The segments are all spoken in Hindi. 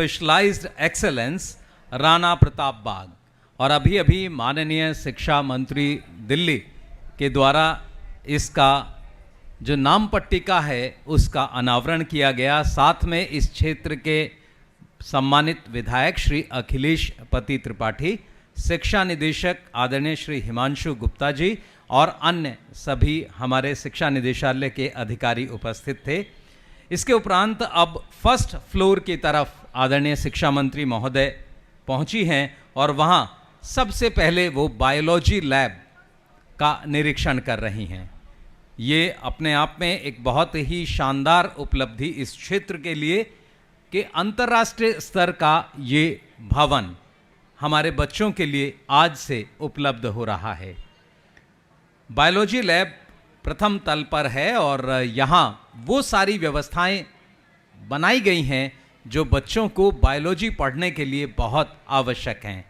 स्पेशलाइज्ड एक्सेलेंस राणा प्रताप बाग। और अभी अभी माननीय शिक्षा मंत्री दिल्ली के द्वारा इसका जो नाम पट्टिका है उसका अनावरण किया गया। साथ में इस क्षेत्र के सम्मानित विधायक श्री अखिलेश पति त्रिपाठी, शिक्षा निदेशक आदरणीय श्री हिमांशु गुप्ता जी और अन्य सभी हमारे शिक्षा निदेशालय के अधिकारी उपस्थित थे। इसके उपरांत अब फर्स्ट फ्लोर की तरफ आदरणीय शिक्षा मंत्री महोदय पहुंची हैं और वहां सबसे पहले वो बायोलॉजी लैब का निरीक्षण कर रही हैं। ये अपने आप में एक बहुत ही शानदार उपलब्धि इस क्षेत्र के लिए कि अंतर्राष्ट्रीय स्तर का ये भवन हमारे बच्चों के लिए आज से उपलब्ध हो रहा है। बायोलॉजी लैब प्रथम तल पर है और यहाँ वो सारी व्यवस्थाएं बनाई गई हैं जो बच्चों को बायोलॉजी पढ़ने के लिए बहुत आवश्यक हैं।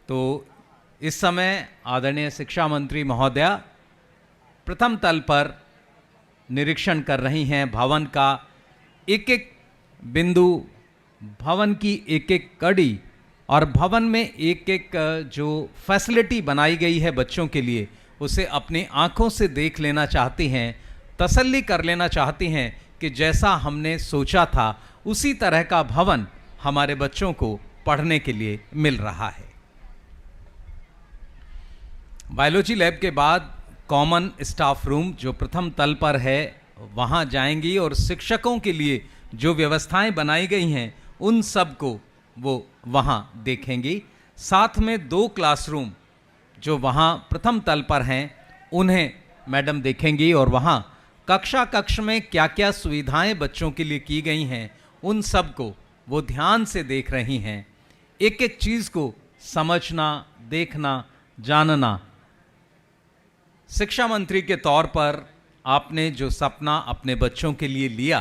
तो इस समय आदरणीय शिक्षा मंत्री महोदया प्रथम तल पर निरीक्षण कर रही हैं भवन का एक एक बिंदु, भवन की एक एक कड़ी और भवन में एक एक जो फैसिलिटी बनाई गई है बच्चों के लिए उसे अपनी आंखों से देख लेना चाहती हैं, तसल्ली कर लेना चाहती हैं कि जैसा हमने सोचा था उसी तरह का भवन हमारे बच्चों को पढ़ने के लिए मिल रहा है। बायोलॉजी लैब के बाद कॉमन स्टाफ रूम जो प्रथम तल पर है वहां जाएंगी और शिक्षकों के लिए जो व्यवस्थाएं बनाई गई हैं उन सब को वो वहां देखेंगी। साथ में 2 क्लासरूम जो वहाँ प्रथम तल पर हैं उन्हें मैडम देखेंगी और वहाँ कक्ष में क्या क्या सुविधाएं बच्चों के लिए की गई हैं उन सब को वो ध्यान से देख रही हैं। एक एक चीज़ को समझना, देखना, जानना। शिक्षा मंत्री के तौर पर आपने जो सपना अपने बच्चों के लिए लिया,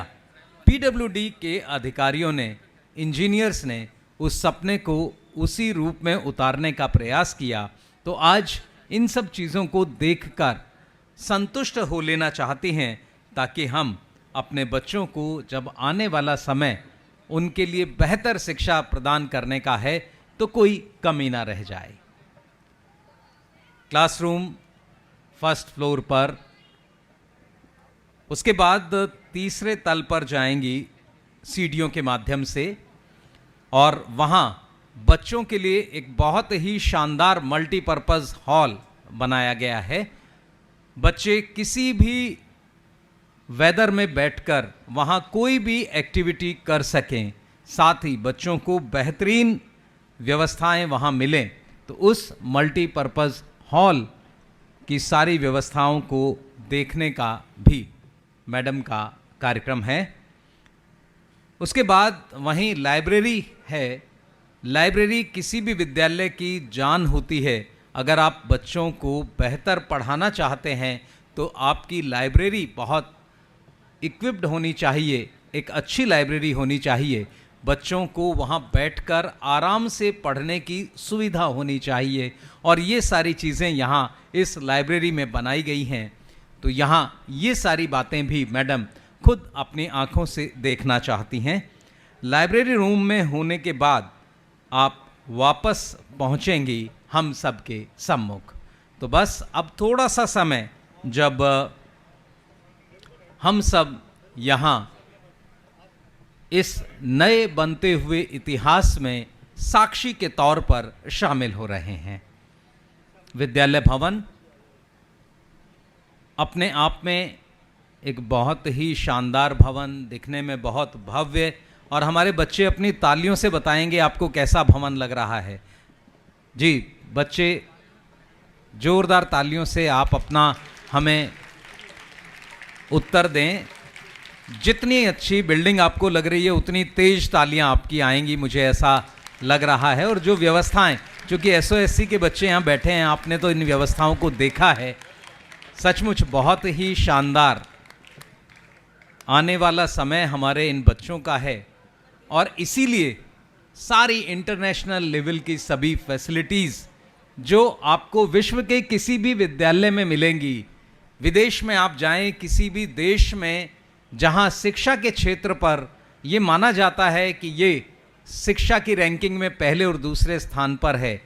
पीडब्ल्यूडी के अधिकारियों ने, इंजीनियर्स ने उस सपने को उसी रूप में उतारने का प्रयास किया। तो आज इन सब चीज़ों को देखकर संतुष्ट हो लेना चाहती हैं ताकि हम अपने बच्चों को जब आने वाला समय उनके लिए बेहतर शिक्षा प्रदान करने का है तो कोई कमी ना रह जाए। क्लासरूम फर्स्ट फ्लोर पर, उसके बाद तीसरे तल पर जाएंगी सीढ़ियों के माध्यम से और वहाँ बच्चों के लिए एक बहुत ही शानदार मल्टीपर्पज़ हॉल बनाया गया है। बच्चे किसी भी वेदर में बैठकर वहाँ कोई भी एक्टिविटी कर सकें, साथ ही बच्चों को बेहतरीन व्यवस्थाएं वहाँ मिलें। तो उस मल्टीपर्पज़ हॉल की सारी व्यवस्थाओं को देखने का भी मैडम का कार्यक्रम है। उसके बाद वहीं लाइब्रेरी है। लाइब्रेरी किसी भी विद्यालय की जान होती है। अगर आप बच्चों को बेहतर पढ़ाना चाहते हैं तो आपकी लाइब्रेरी बहुत इक्विप्ड होनी चाहिए, एक अच्छी लाइब्रेरी होनी चाहिए। बच्चों को वहाँ बैठकर आराम से पढ़ने की सुविधा होनी चाहिए और ये सारी चीज़ें यहाँ इस लाइब्रेरी में बनाई गई हैं। तो यहाँ ये सारी बातें भी मैडम खुद अपनी आँखों से देखना चाहती हैं। लाइब्रेरी रूम में होने के बाद आप वापस पहुंचेंगी हम सब के सम्मुख। तो बस अब थोड़ा सा समय जब हम सब यहाँ इस नए बनते हुए इतिहास में साक्षी के तौर पर शामिल हो रहे हैं। विद्यालय भवन अपने आप में एक बहुत ही शानदार भवन, दिखने में बहुत भव्य, और हमारे बच्चे अपनी तालियों से बताएंगे आपको कैसा भवन लग रहा है। जी बच्चे, जोरदार तालियों से आप अपना हमें उत्तर दें। जितनी अच्छी बिल्डिंग आपको लग रही है उतनी तेज तालियां आपकी आएंगी, मुझे ऐसा लग रहा है। और जो व्यवस्थाएं, चूँकि एसओएससी के बच्चे यहाँ बैठे हैं, आपने तो इन व्यवस्थाओं को देखा है, सचमुच बहुत ही शानदार आने वाला समय हमारे इन बच्चों का है। और इसीलिए सारी इंटरनेशनल लेवल की सभी फैसिलिटीज़ जो आपको विश्व के किसी भी विद्यालय में मिलेंगी, विदेश में आप जाएं, किसी भी देश में जहां शिक्षा के क्षेत्र पर ये माना जाता है कि ये शिक्षा की रैंकिंग में पहले और दूसरे स्थान पर है,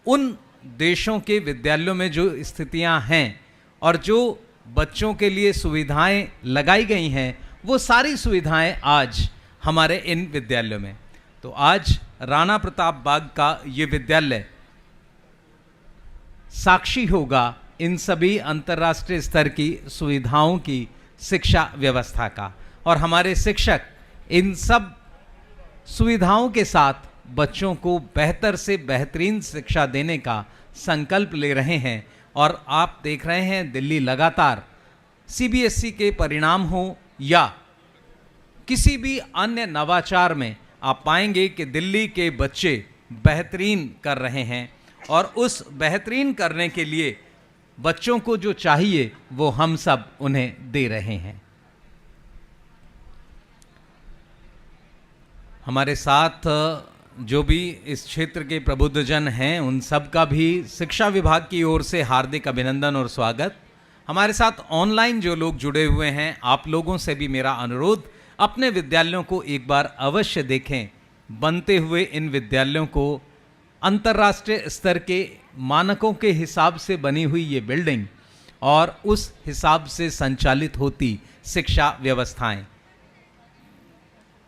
उन देशों के विद्यालयों में जो स्थितियां हैं और जो बच्चों के लिए सुविधाएं लगाई गई हैं, वो सारी सुविधाएं आज हमारे इन विद्यालयों में। तो आज राणा प्रताप बाग का ये विद्यालय साक्षी होगा इन सभी अंतर्राष्ट्रीय स्तर की सुविधाओं की शिक्षा व्यवस्था का, और हमारे शिक्षक इन सब सुविधाओं के साथ बच्चों को बेहतर से बेहतरीन शिक्षा देने का संकल्प ले रहे हैं। और आप देख रहे हैं दिल्ली लगातार सीबीएसई के परिणाम हो या किसी भी अन्य नवाचार में आप पाएंगे कि दिल्ली के बच्चे बेहतरीन कर रहे हैं, और उस बेहतरीन करने के लिए बच्चों को जो चाहिए वो हम सब उन्हें दे रहे हैं। हमारे साथ जो भी इस क्षेत्र के प्रबुद्धजन हैं, उन सब का भी शिक्षा विभाग की ओर से हार्दिक अभिनंदन और स्वागत। हमारे साथ ऑनलाइन जो लोग जुड़े हुए हैं, आप लोगों से भी मेरा अनुरोध, अपने विद्यालयों को एक बार अवश्य देखें। बनते हुए इन विद्यालयों को अंतर्राष्ट्रीय स्तर के मानकों के हिसाब से बनी हुई ये बिल्डिंग और उस हिसाब से संचालित होती शिक्षा व्यवस्थाएं,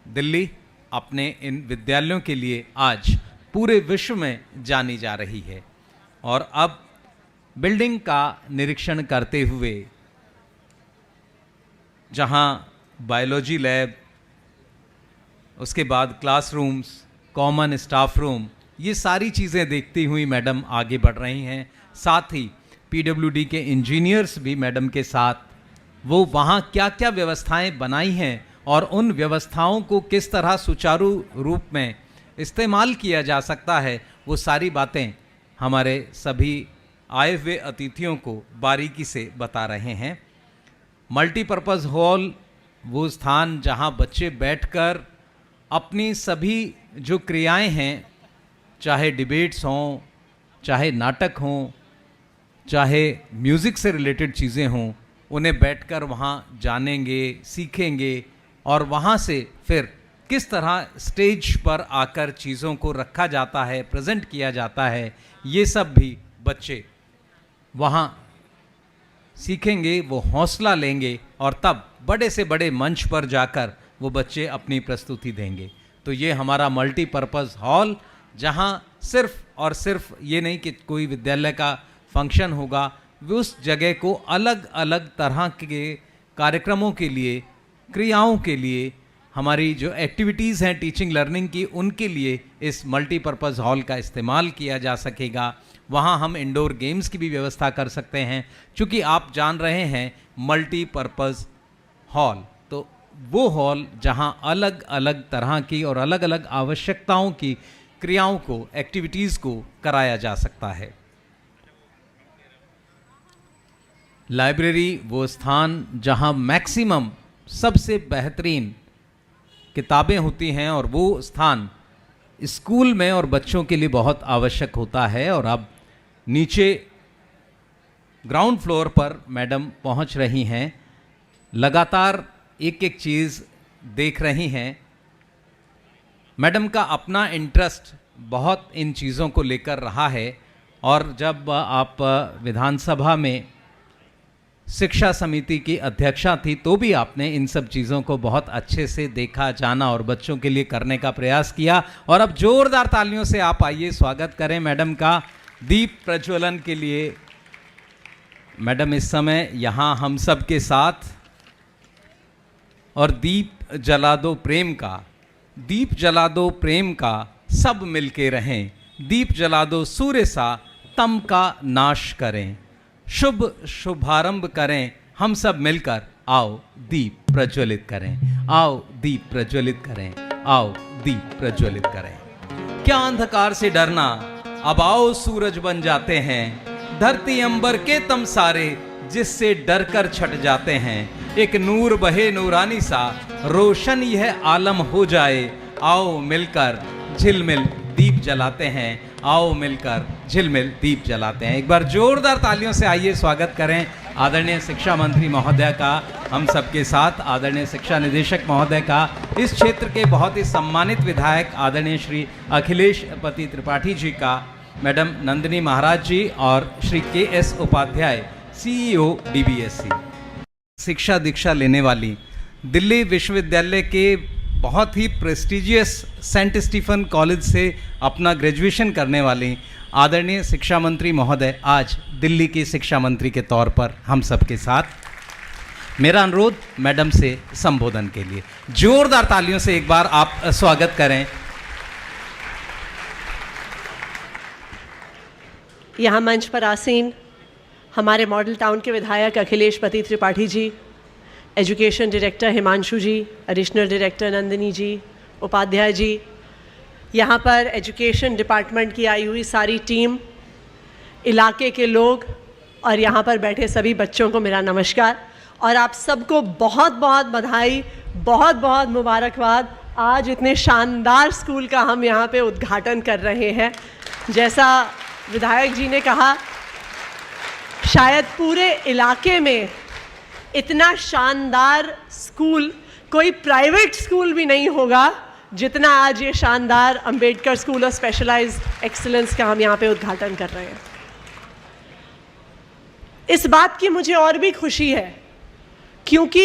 दिल्ली अपने इन विद्यालयों के लिए आज पूरे विश्व में जानी जा रही है। और अब बिल्डिंग का निरीक्षण करते हुए, जहां बायोलॉजी लैब, उसके बाद क्लासरूम्स, कॉमन स्टाफ रूम, ये सारी चीज़ें देखती हुई मैडम आगे बढ़ रही हैं। साथ ही पीडब्ल्यूडी के इंजीनियर्स भी मैडम के साथ, वो वहाँ क्या क्या व्यवस्थाएं बनाई हैं और उन व्यवस्थाओं को किस तरह सुचारू रूप में इस्तेमाल किया जा सकता है, वो सारी बातें हमारे सभी आए हुए अतिथियों को बारीकी से बता रहे हैं। मल्टीपर्पज़ हॉल वो स्थान जहां बच्चे बैठकर अपनी सभी जो क्रियाएं हैं, चाहे डिबेट्स हों, चाहे नाटक हों, चाहे म्यूज़िक से रिलेटेड चीज़ें हों, उन्हें बैठकर वहाँ जानेंगे, सीखेंगे, और वहाँ से फिर किस तरह स्टेज पर आकर चीज़ों को रखा जाता है, प्रेजेंट किया जाता है, ये सब भी बच्चे वहाँ सीखेंगे, वो हौसला लेंगे और तब बड़े से बड़े मंच पर जाकर वो बच्चे अपनी प्रस्तुति देंगे। तो ये हमारा मल्टीपर्पज़ हॉल, जहाँ सिर्फ और सिर्फ ये नहीं कि कोई विद्यालय का फंक्शन होगा, वो उस जगह को अलग अलग तरह के कार्यक्रमों के लिए, क्रियाओं के लिए, हमारी जो एक्टिविटीज़ हैं टीचिंग लर्निंग की, उनके लिए इस मल्टीपर्पज़ हॉल का इस्तेमाल किया जा सकेगा। वहाँ हम इंडोर गेम्स की भी व्यवस्था कर सकते हैं, क्योंकि आप जान रहे हैं मल्टीपर्पज़ हॉल तो वो हॉल जहाँ अलग अलग तरह की और अलग अलग आवश्यकताओं की क्रियाओं को, एक्टिविटीज़ को कराया जा सकता है। लाइब्रेरी वो स्थान जहाँ मैक्सिमम सबसे बेहतरीन किताबें होती हैं, और वो स्थान स्कूल में और बच्चों के लिए बहुत आवश्यक होता है। और अब नीचे ग्राउंड फ्लोर पर मैडम पहुंच रही हैं, लगातार एक एक चीज़ देख रही हैं। मैडम का अपना इंटरेस्ट बहुत इन चीज़ों को लेकर रहा है, और जब आप विधानसभा में शिक्षा समिति की अध्यक्षा थी तो भी आपने इन सब चीज़ों को बहुत अच्छे से देखा, जाना और बच्चों के लिए करने का प्रयास किया। और अब जोरदार तालियों से आप आइए, स्वागत करें मैडम का दीप प्रज्वलन के लिए। मैडम इस समय यहाँ हम सब के साथ, और दीप जला दो प्रेम का, दीप जला दो प्रेम का, सब मिलके रहें, दीप जला दो सूर्य सा, तम का नाश करें, शुभ शुभारंभ करें हम सब मिलकर, आओ दीप प्रज्वलित करें, आओ दीप प्रज्वलित करें, आओ दीप प्रज्वलित करें। क्या अंधकार से डरना, अब आओ सूरज बन जाते हैं, धरती अंबर के तम सारे जिससे डर कर छट जाते हैं, एक नूर बहे नूरानी सा, रोशन यह आलम हो जाए, आओ मिलकर झिलमिल दीप जलाते हैं, आओ मिलकर झिलमिल दीप जलाते हैं। एक बार जोरदार तालियों से आइए स्वागत करें आदरणीय शिक्षा मंत्री महोदय का हम सबके साथ, आदरणीय शिक्षा निदेशक महोदय का, इस क्षेत्र के बहुत ही सम्मानित विधायक आदरणीय श्री अखिलेश पति त्रिपाठी जी का, मैडम नंदिनी महाराज जी और Shri K S. Upadhyay CEO DBSC। शिक्षा दीक्षा लेने वाली दिल्ली विश्वविद्यालय के बहुत ही प्रेस्टिजियस सेंट स्टीफन कॉलेज से अपना ग्रेजुएशन करने वाली आदरणीय शिक्षा मंत्री महोदय आज दिल्ली की शिक्षा मंत्री के तौर पर हम सबके साथ। मेरा अनुरोध मैडम से संबोधन के लिए जोरदार तालियों से एक बार आप स्वागत करें। यहाँ मंच पर आसीन हमारे मॉडल टाउन के विधायक अखिलेश पति त्रिपाठी जी, एजुकेशन डायरेक्टर हिमांशु जी, एडिशनल डायरेक्टर नंदिनी जी, उपाध्याय जी, यहाँ पर एजुकेशन डिपार्टमेंट की आई हुई सारी टीम, इलाके के लोग और यहाँ पर बैठे सभी बच्चों को मेरा नमस्कार और आप सबको बहुत बहुत बधाई, बहुत बहुत मुबारकबाद। आज इतने शानदार स्कूल का हम यहाँ पे उद्घाटन कर रहे हैं। जैसा विधायक जी ने कहा, शायद पूरे इलाके में इतना शानदार स्कूल कोई प्राइवेट स्कूल भी नहीं होगा जितना आज ये शानदार Ambedkar school of specialised excellence का हम यहाँ पे उद्घाटन कर रहे हैं। इस बात की मुझे और भी खुशी है क्योंकि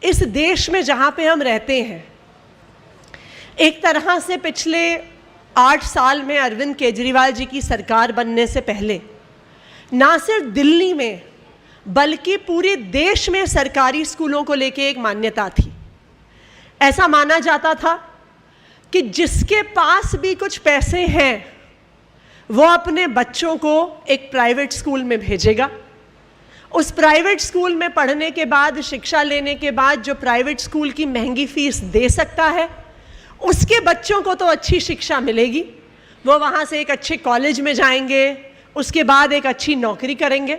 इस देश में जहाँ पे हम रहते हैं, एक तरह से पिछले 8 साल में अरविंद केजरीवाल जी की सरकार बनने से पहले ना सिर्फ दिल्ली में बल्कि पूरे देश में सरकारी स्कूलों को लेके एक मान्यता थी। ऐसा माना जाता था कि जिसके पास भी कुछ पैसे हैं वो अपने बच्चों को एक प्राइवेट स्कूल में भेजेगा। उस प्राइवेट स्कूल में पढ़ने के बाद, शिक्षा लेने के बाद जो प्राइवेट स्कूल की महंगी फीस दे सकता है, उसके बच्चों को तो अच्छी शिक्षा मिलेगी, वो वहाँ से एक अच्छे कॉलेज में जाएंगे, उसके बाद एक अच्छी नौकरी करेंगे।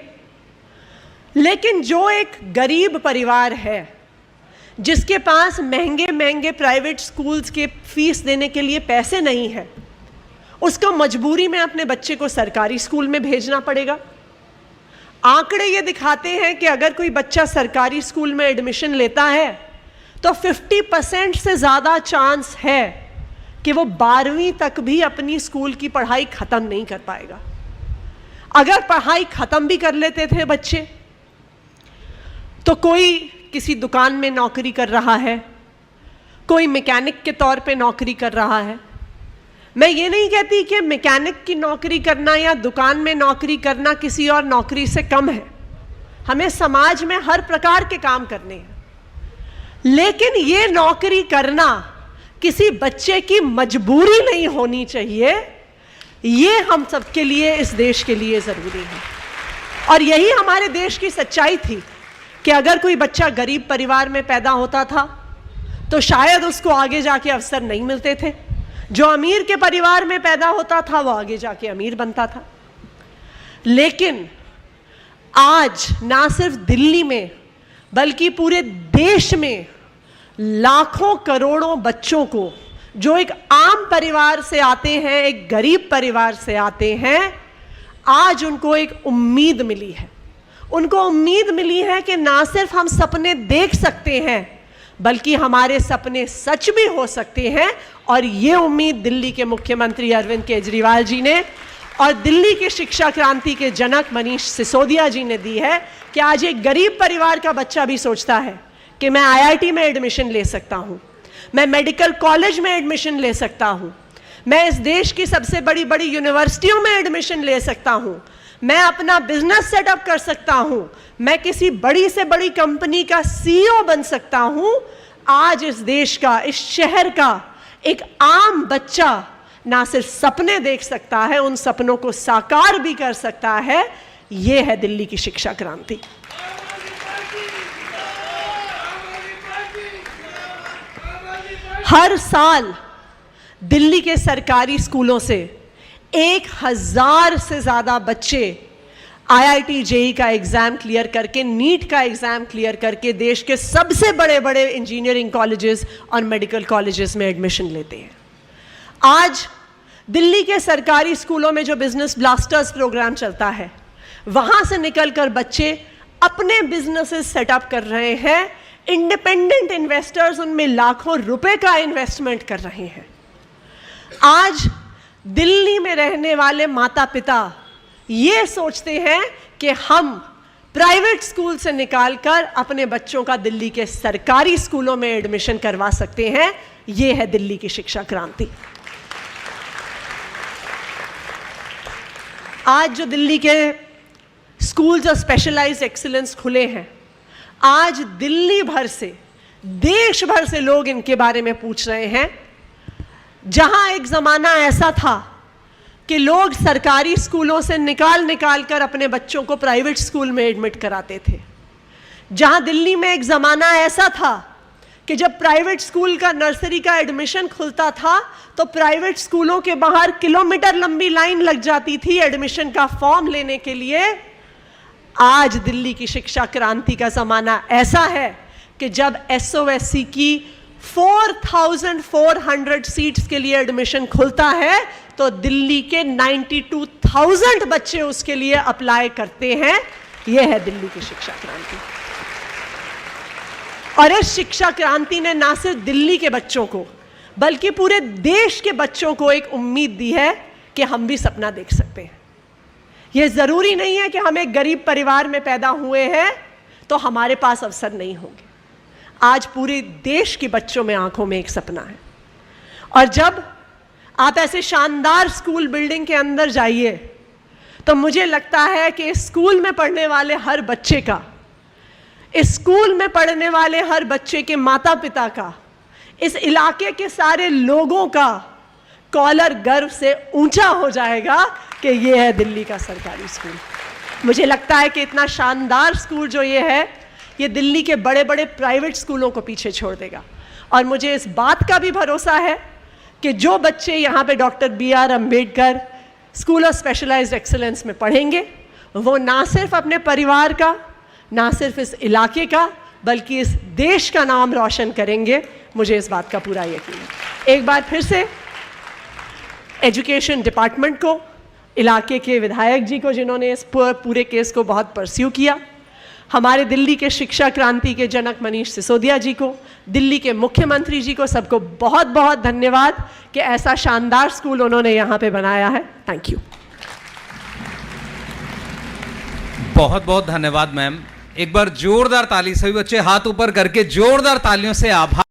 लेकिन जो एक गरीब परिवार है जिसके पास महंगे महंगे प्राइवेट स्कूल्स के फीस देने के लिए पैसे नहीं है, उसको मजबूरी में अपने बच्चे को सरकारी स्कूल में भेजना पड़ेगा। आंकड़े ये दिखाते हैं कि अगर कोई बच्चा सरकारी स्कूल में एडमिशन लेता है तो 50% से ज़्यादा चांस है कि वो 12वीं तक भी अपनी स्कूल की पढ़ाई ख़त्म नहीं कर पाएगा। अगर पढ़ाई ख़त्म भी कर लेते थे बच्चे तो कोई किसी दुकान में नौकरी कर रहा है, कोई मैकेनिक के तौर पे नौकरी कर रहा है। मैं ये नहीं कहती कि मैकेनिक की नौकरी करना या दुकान में नौकरी करना किसी और नौकरी से कम है। हमें समाज में हर प्रकार के काम करने हैं, लेकिन ये नौकरी करना किसी बच्चे की मजबूरी नहीं होनी चाहिए। ये हम सबके लिए, इस देश के लिए ज़रूरी है। और यही हमारे देश की सच्चाई थी कि अगर कोई बच्चा गरीब परिवार में पैदा होता था तो शायद उसको आगे जाके अवसर नहीं मिलते थे। जो अमीर के परिवार में पैदा होता था वो आगे जाके अमीर बनता था। लेकिन आज ना सिर्फ दिल्ली में बल्कि पूरे देश में लाखों करोड़ों बच्चों को जो एक आम परिवार से आते हैं, एक गरीब परिवार से आते हैं, आज उनको एक उम्मीद मिली है। उनको उम्मीद मिली है कि ना सिर्फ हम सपने देख सकते हैं बल्कि हमारे सपने सच भी हो सकते हैं। और ये उम्मीद दिल्ली के मुख्यमंत्री अरविंद केजरीवाल जी ने और दिल्ली की शिक्षा क्रांति के जनक मनीष सिसोदिया जी ने दी है कि आज एक गरीब परिवार का बच्चा भी सोचता है कि मैं IIT में एडमिशन ले सकता हूँ, मैं मेडिकल कॉलेज में एडमिशन ले सकता हूँ, मैं इस देश की सबसे बड़ी बड़ी यूनिवर्सिटियों में एडमिशन ले सकता हूँ, मैं अपना बिजनेस सेटअप कर सकता हूँ, मैं किसी बड़ी से बड़ी कंपनी का CEO बन सकता हूँ। आज इस देश का, इस शहर का एक आम बच्चा ना सिर्फ सपने देख सकता है, उन सपनों को साकार भी कर सकता है। ये है दिल्ली की शिक्षा क्रांति। हर साल दिल्ली के सरकारी स्कूलों से 1000 से ज़्यादा बच्चे IIT JEE का एग्ज़ाम क्लियर करके, नीट का एग्ज़ाम क्लियर करके देश के सबसे बड़े बड़े इंजीनियरिंग कॉलेजेस और मेडिकल कॉलेजेस में एडमिशन लेते हैं। आज दिल्ली के सरकारी स्कूलों में जो बिजनेस ब्लास्टर्स प्रोग्राम चलता है वहां से निकलकर बच्चे अपने बिजनेसेस सेटअप कर रहे हैं, इंडिपेंडेंट इन्वेस्टर्स उनमें लाखों रुपए का इन्वेस्टमेंट कर रहे हैं। आज दिल्ली में रहने वाले माता पिता ये सोचते हैं कि हम प्राइवेट स्कूल से निकालकर अपने बच्चों का दिल्ली के सरकारी स्कूलों में एडमिशन करवा सकते हैं। ये है दिल्ली की शिक्षा क्रांति। आज जो दिल्ली के स्कूल्स ऑफ स्पेशलाइज्ड एक्सीलेंस खुले हैं, आज दिल्ली भर से, देश भर से लोग इनके बारे में पूछ रहे हैं। जहां एक जमाना ऐसा था कि लोग सरकारी स्कूलों से निकाल कर अपने बच्चों को प्राइवेट स्कूल में एडमिट कराते थे, जहां दिल्ली में एक जमाना ऐसा था कि जब प्राइवेट स्कूल का नर्सरी का एडमिशन खुलता था तो प्राइवेट स्कूलों के बाहर किलोमीटर लंबी लाइन लग जाती थी एडमिशन का फॉर्म लेने के लिए। आज दिल्ली की शिक्षा क्रांति का जमाना ऐसा है कि जब एसओएससी की 4,400 सीट्स के लिए एडमिशन खुलता है तो दिल्ली के 92,000 बच्चे उसके लिए अप्लाई करते हैं। यह है दिल्ली की शिक्षा क्रांति। और इस शिक्षा क्रांति ने ना सिर्फ दिल्ली के बच्चों को बल्कि पूरे देश के बच्चों को एक उम्मीद दी है कि हम भी सपना देख सकते हैं। यह जरूरी नहीं है कि हम एक गरीब परिवार में पैदा हुए हैं तो हमारे पास अवसर नहीं होंगे। आज पूरे देश के बच्चों में आंखों में एक सपना है। और जब आप ऐसे शानदार स्कूल बिल्डिंग के अंदर जाइए तो मुझे लगता है कि इस स्कूल में पढ़ने वाले हर बच्चे का, इस स्कूल में पढ़ने वाले हर बच्चे के माता पिता का, इस इलाके के सारे लोगों का कॉलर गर्व से ऊंचा हो जाएगा कि ये है दिल्ली का सरकारी स्कूल। मुझे लगता है कि इतना शानदार स्कूल जो ये है, ये दिल्ली के बड़े बड़े प्राइवेट स्कूलों को पीछे छोड़ देगा। और मुझे इस बात का भी भरोसा है कि जो बच्चे यहाँ पे doctor BR Ambedkar school of specialised excellence में पढ़ेंगे वो ना सिर्फ अपने परिवार का, ना सिर्फ इस इलाके का, बल्कि इस देश का नाम रोशन करेंगे। मुझे इस बात का पूरा यकीन है। एक बार फिर से एजुकेशन डिपार्टमेंट को, इलाके के विधायक जी को जिन्होंने इस पूरे केस को बहुत परस्यू किया, हमारे दिल्ली के शिक्षा क्रांति के जनक मनीष सिसोदिया जी को, दिल्ली के मुख्यमंत्री जी को, सबको बहुत बहुत धन्यवाद कि ऐसा शानदार स्कूल उन्होंने यहाँ पे बनाया है। Thank you. बहुत बहुत धन्यवाद मैम। एक बार जोरदार ताली, सभी बच्चे हाथ ऊपर करके जोरदार तालियों से आभार।